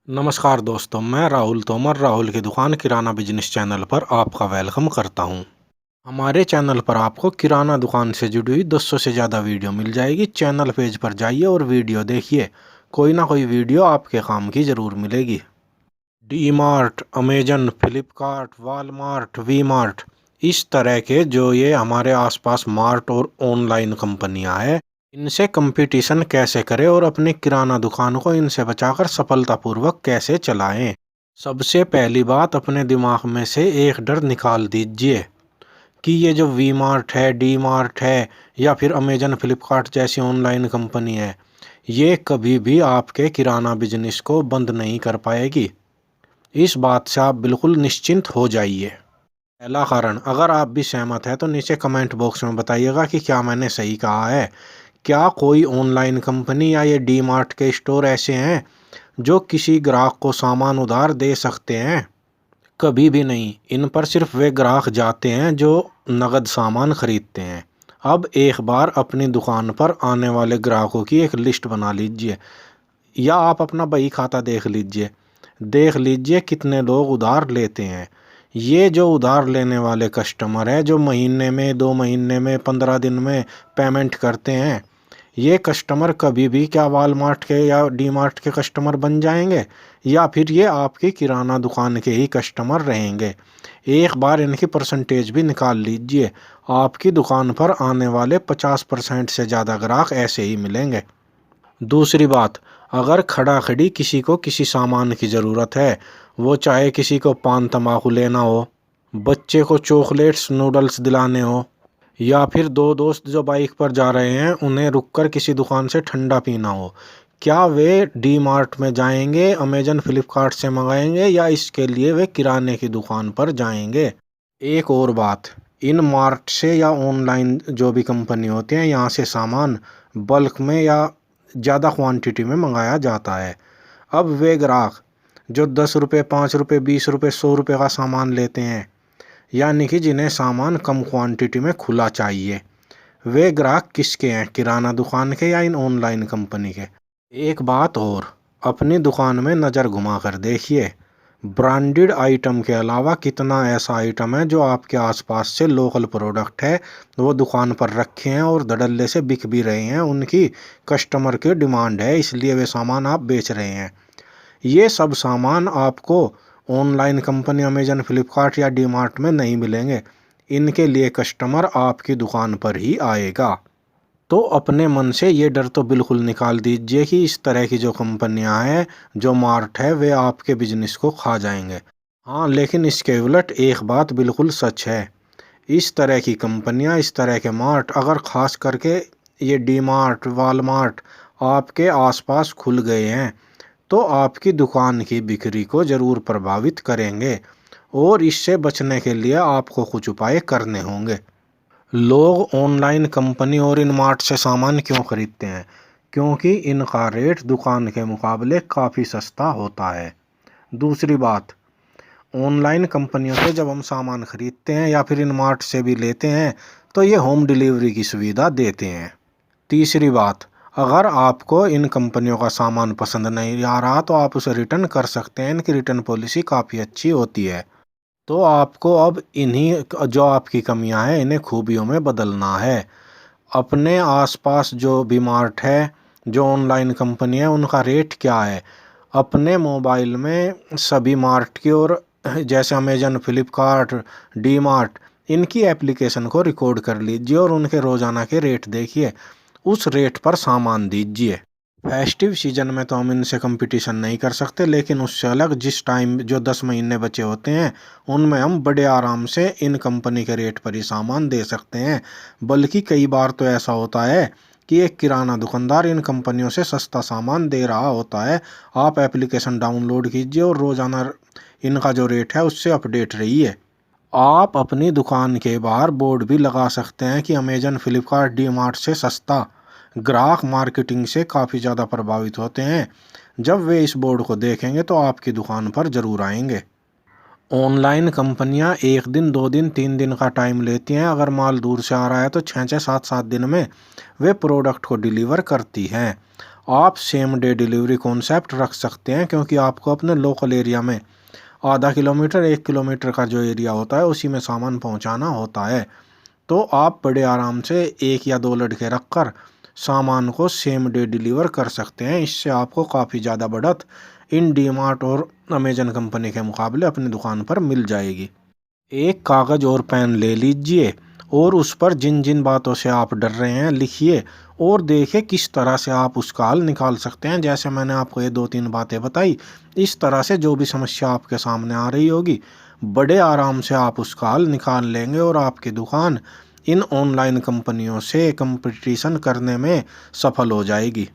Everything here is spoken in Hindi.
नमस्कार दोस्तों, मैं राहुल तोमर राहुल की दुकान किराना बिजनेस चैनल पर आपका वेलकम करता हूं। हमारे चैनल पर आपको किराना दुकान से जुड़ी हुई 200 से ज़्यादा वीडियो मिल जाएगी। चैनल पेज पर जाइए और वीडियो देखिए, कोई ना कोई वीडियो आपके काम की ज़रूर मिलेगी। D Mart, Amazon, Flipkart, Walmart, V Mart, इस तरह के जो ये हमारे आसपास मार्ट और ऑनलाइन कंपनियां हैं, इनसे कंपटीशन कैसे करें और अपनी किराना दुकान को इनसे बचाकर सफलतापूर्वक कैसे चलाएं। सबसे पहली बात, अपने दिमाग में से एक डर निकाल दीजिए कि ये जो वी मार्ट है, डी मार्ट है या फिर अमेजन फ्लिपकार्ट जैसी ऑनलाइन कंपनी है, ये कभी भी आपके किराना बिजनेस को बंद नहीं कर पाएगी। इस बात से आप बिल्कुल निश्चिंत हो जाइए। पहला कारण, अगर आप भी सहमत हैं तो नीचे कमेंट बॉक्स में बताइएगा कि क्या मैंने सही कहा है। क्या कोई ऑनलाइन कंपनी या ये डी मार्ट के स्टोर ऐसे हैं जो किसी ग्राहक को सामान उधार दे सकते हैं? कभी भी नहीं। इन पर सिर्फ वे ग्राहक जाते हैं जो नगद सामान खरीदते हैं। अब एक बार अपनी दुकान पर आने वाले ग्राहकों की एक लिस्ट बना लीजिए या आप अपना बही खाता देख लीजिए कितने लोग उधार लेते हैं। ये जो उधार लेने वाले कस्टमर हैं, जो महीने में, 2 महीने में, 15 दिन में पेमेंट करते हैं, ये कस्टमर कभी भी क्या वॉलमार्ट के या डी मार्ट के कस्टमर बन जाएंगे या फिर ये आपकी किराना दुकान के ही कस्टमर रहेंगे? एक बार इनकी परसेंटेज भी निकाल लीजिए। आपकी दुकान पर आने वाले 50% से ज़्यादा ग्राहक ऐसे ही मिलेंगे। दूसरी बात, अगर खड़ा खड़ी किसी को किसी सामान की ज़रूरत है, वो चाहे किसी को पान तंबाकू लेना हो, बच्चे को चॉकलेट्स नूडल्स दिलाने हो, या फिर दो दोस्त जो बाइक पर जा रहे हैं उन्हें रुककर किसी दुकान से ठंडा पीना हो, क्या वे डी मार्ट में जाएंगे, अमेजन फ्लिपकार्ट से मंगाएंगे या इसके लिए वे किराने की दुकान पर जाएंगे? एक और बात, इन मार्ट से या ऑनलाइन जो भी कंपनी होती हैं, यहाँ से सामान बल्क में या ज़्यादा क्वांटिटी में मंगाया जाता है। अब वे ग्राहक जो 10 रुपये, 5 रुपये, 20 रुपये, 100 रुपये का सामान लेते हैं, यानी कि जिन्हें सामान कम क्वांटिटी में खुला चाहिए, वे ग्राहक किसके हैं, किराना दुकान के या इन ऑनलाइन कंपनी के? एक बात और, अपनी दुकान में नज़र घुमा कर देखिए, ब्रांडेड आइटम के अलावा कितना ऐसा आइटम है जो आपके आसपास से लोकल प्रोडक्ट है, वो दुकान पर रखे हैं और धड़ल्ले से बिक भी रहे हैं। उनकी कस्टमर की डिमांड है, इसलिए वे सामान आप बेच रहे हैं। ये सब सामान आपको ऑनलाइन कंपनी अमेजन फ्लिपकार्ट या डी मार्ट में नहीं मिलेंगे। इनके लिए कस्टमर आपकी दुकान पर ही आएगा। तो अपने मन से ये डर तो बिल्कुल निकाल दीजिए कि इस तरह की जो कंपनियां हैं, जो मार्ट है, वे आपके बिजनेस को खा जाएंगे। हाँ, लेकिन इसके उलट एक बात बिल्कुल सच है। इस तरह की कंपनियां, इस तरह के मार्ट अगर ख़ास करके ये डी मार्ट, वॉलमार्ट आपके आसपास खुल गए हैं तो आपकी दुकान की बिक्री को ज़रूर प्रभावित करेंगे और इससे बचने के लिए आपको कुछ उपाय करने होंगे। लोग ऑनलाइन कंपनी और इन मार्ट से सामान क्यों खरीदते हैं? क्योंकि इनका रेट दुकान के मुकाबले काफ़ी सस्ता होता है। दूसरी बात, ऑनलाइन कंपनियों से जब हम सामान खरीदते हैं या फिर इन मार्ट से भी लेते हैं तो ये होम डिलीवरी की सुविधा देते हैं। तीसरी बात, अगर आपको इन कंपनियों का सामान पसंद नहीं आ रहा तो आप उसे रिटर्न कर सकते हैं। इनकी रिटर्न पॉलिसी काफ़ी अच्छी होती है। तो आपको अब इन्हीं जो आपकी कमियां हैं इन्हें खूबियों में बदलना है। अपने आसपास जो भी मार्ट है, जो ऑनलाइन कंपनी है, उनका रेट क्या है, अपने मोबाइल में सभी मार्ट की और जैसे अमेजन, फ्लिपकार्ट, डी मार्ट, इनकी एप्लीकेशन को रिकॉर्ड कर लीजिए और उनके रोज़ाना के रेट देखिए, उस रेट पर सामान दीजिए। फेस्टिव सीजन में तो हम इनसे कंपटीशन नहीं कर सकते, लेकिन उससे अलग जिस टाइम जो 10 महीने बचे होते हैं उनमें हम बड़े आराम से इन कंपनी के रेट पर ही सामान दे सकते हैं। बल्कि कई बार तो ऐसा होता है कि एक किराना दुकानदार इन कंपनियों से सस्ता सामान दे रहा होता है। आप एप्लीकेशन डाउनलोड कीजिए और रोज़ाना इनका जो रेट है उससे अपडेट रहिए। आप अपनी दुकान के बाहर बोर्ड भी लगा सकते हैं कि अमेजन, फ्लिपकार्ट, डी मार्ट से सस्ता। ग्राहक मार्केटिंग से काफ़ी ज़्यादा प्रभावित होते हैं। जब वे इस बोर्ड को देखेंगे तो आपकी दुकान पर ज़रूर आएंगे। ऑनलाइन कंपनियां 1 दिन, 2 दिन, 3 दिन का टाइम लेती हैं। अगर माल दूर से आ रहा है तो 6-6, 7-7 दिन में वे प्रोडक्ट को डिलीवर करती हैं। आप सेम डे डिलीवरी कॉन्सेप्ट रख सकते हैं, क्योंकि आपको अपने लोकल एरिया में आधा किलोमीटर 1 किलोमीटर का जो एरिया होता है उसी में सामान पहुंचाना होता है। तो आप बड़े आराम से 1 या 2 लड़के रखकर सामान को सेम डे डिलीवर कर सकते हैं। इससे आपको काफ़ी ज़्यादा बढ़त इन डीमार्ट और अमेजन कंपनी के मुकाबले अपनी दुकान पर मिल जाएगी। एक कागज़ और पेन ले लीजिए और उस पर जिन जिन बातों से आप डर रहे हैं लिखिए और देखिए किस तरह से आप उसका हल निकाल सकते हैं। जैसे मैंने आपको ये 2-3 बातें बताई, इस तरह से जो भी समस्या आपके सामने आ रही होगी, बड़े आराम से आप उसका हल निकाल लेंगे और आपकी दुकान इन ऑनलाइन कंपनियों से कंपटीशन करने में सफल हो जाएगी।